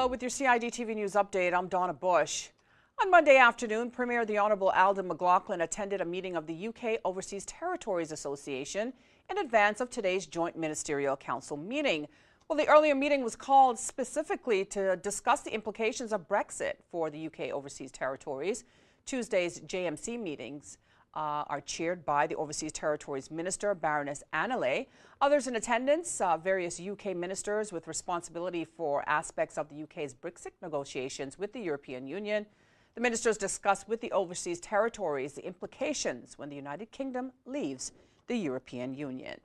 Hello, with your CIGTV News Update, I'm Donna Bush. On Monday afternoon, Premier the Honourable Alden McLaughlin attended a meeting of the UK Overseas Territories Association in advance of today's Joint Ministerial Council meeting. Well, the earlier meeting was called specifically to discuss the implications of Brexit for the UK Overseas Territories. Tuesday's JMC meetings are chaired by the Overseas Territories Minister, Baroness Annalay. Others in attendance, various UK ministers with responsibility for aspects of the UK's Brexit negotiations with the European Union. The ministers discussed with the Overseas Territories the implications when the United Kingdom leaves the European Union.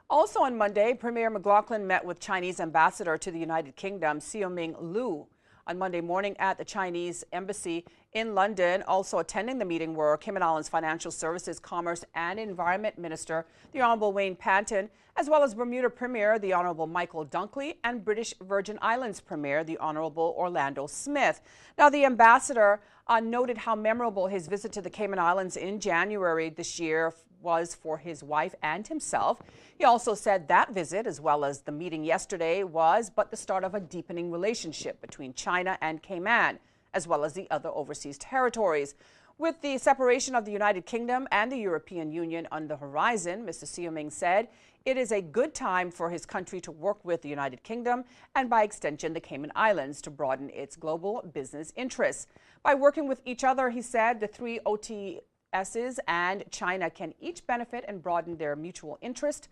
Also on Monday, Premier McLaughlin met with Chinese Ambassador to the United Kingdom, Xiaoming Lu, on Monday morning at the Chinese Embassy in London. Also attending the meeting were Cayman Islands Financial Services, Commerce and Environment Minister, the Honourable Wayne Panton, as well as Bermuda Premier, the Honourable Michael Dunkley, and British Virgin Islands Premier, the Honourable Orlando Smith. Now, the ambassador noted how memorable his visit to the Cayman Islands in January this year was for his wife and himself. He also said that visit, as well as the meeting yesterday, was but the start of a deepening relationship between China and Cayman, as well as the other overseas territories. With the separation of the United Kingdom and the European Union on the horizon, Mr. Xiaoming said it is a good time for his country to work with the United Kingdom and, by extension, the Cayman Islands to broaden its global business interests. By working with each other, he said, the three OTSs and China can each benefit and broaden their mutual interest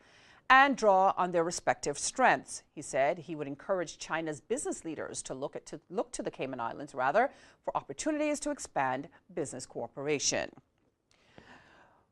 and draw on their respective strengths. He said he would encourage China's business leaders to look to the Cayman Islands, for opportunities to expand business cooperation.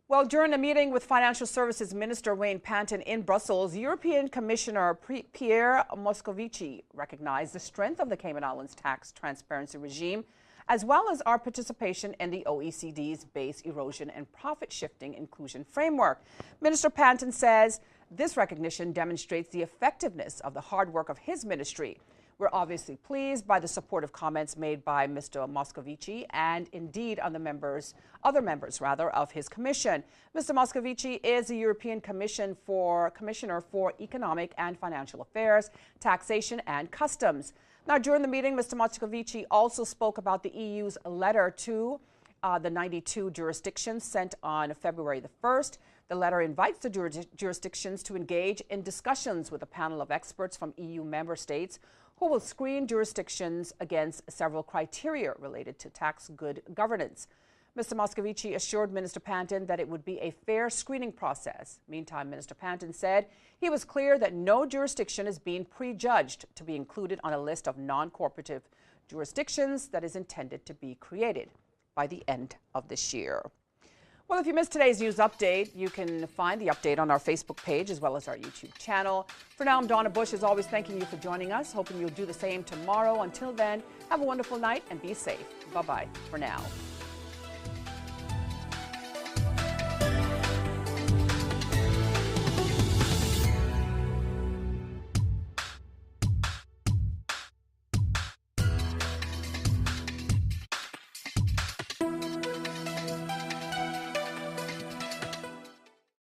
Well, during a meeting with Financial Services Minister Wayne Panton in Brussels, European Commissioner Pierre Moscovici recognized the strength of the Cayman Islands tax transparency regime, as well as our participation in the OECD's base erosion and profit shifting inclusion framework. Minister Panton says this recognition demonstrates the effectiveness of the hard work of his ministry. We're obviously pleased by the supportive comments made by Mr. Moscovici and indeed on the other members of his commission. Mr. Moscovici is the European Commissioner for Economic and Financial Affairs, Taxation and Customs. Now, during the meeting, Mr. Moscovici also spoke about the EU's letter to the 92 jurisdictions sent on February the 1st. The letter invites the jurisdictions to engage in discussions with a panel of experts from EU member states who will screen jurisdictions against several criteria related to tax good governance. Mr. Moscovici assured Minister Panton that it would be a fair screening process. Meantime, Minister Panton said he was clear that no jurisdiction is being prejudged to be included on a list of non-cooperative jurisdictions that is intended to be created by the end of this year. Well, if you missed today's news update, you can find the update on our Facebook page as well as our YouTube channel. For now, I'm Donna Bush, as always, thanking you for joining us, hoping you'll do the same tomorrow. Until then, have a wonderful night and be safe. Bye-bye for now.